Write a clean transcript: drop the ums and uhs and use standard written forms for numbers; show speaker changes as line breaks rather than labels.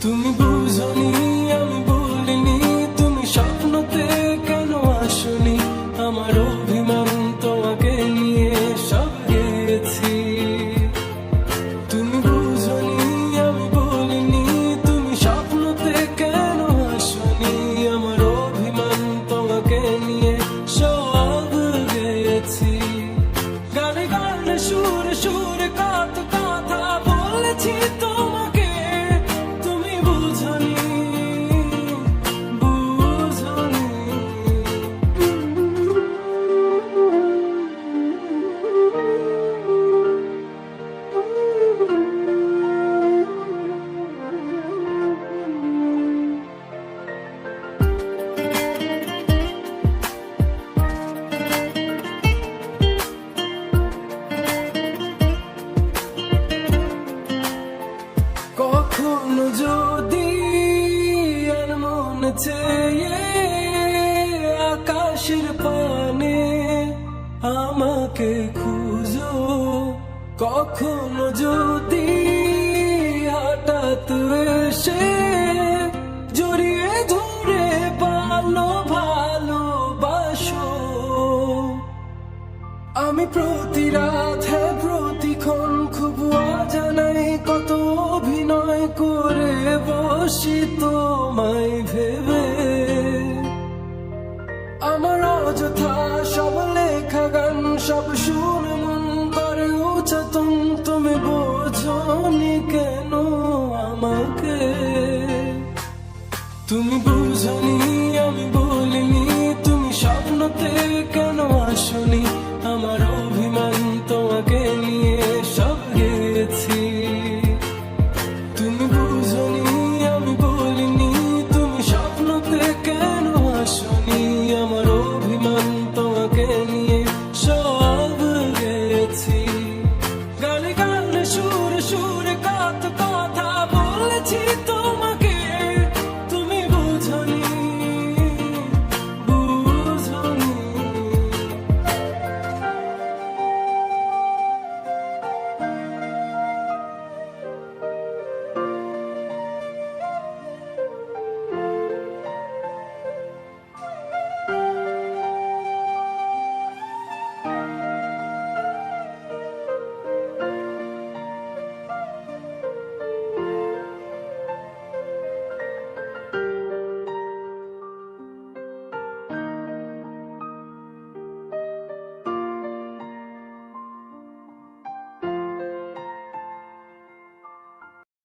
তুমি বুঝনি আমি বলিনি, তুমি স্বপ্নতে কেন আসনি, আমার অভিমান তোমাকে নিয়ে সব গেছি। তুমি বুঝনি আমি বলিনি, তুমি স্বপ্নতে কেন আসনি, আমার অভিমান তোমাকে নিয়ে সব গেছি। গানে গানে সুরে সুরে কত কথা বলেছি তোমাকে, তুমি বুঝনি বুঝনি। কখনো যদি আর মন চেয়ে আকাশের পানে আমাকে খুঁজো, কখনো যদি হঠাৎ এসে জড়িয়ে ধরে ভালোবাসো, আমি প্রতি রাত প্রতিক্ষণ খুব অজানাই কত অভিনয় করে বসি তোমায় ভেবে। আমার অযথা সব লেখা গান সব শুনে মন করে উচ্চতম, তুমি বোঝনি কেন আমাকে। তুমি বুঝনি আমি বলিনি, তুমি স্বপ্নতে কেন আসনি, আমার অভিমান তোমাকে নিয়ে সব গেছি। তুমি বুঝনি আমি বলিনি, তুমি স্বপ্নতে কেন আসনি, আমার অভিমান তোমাকে নিয়ে সব গেছি। গানে গানে সুরে সুরে কত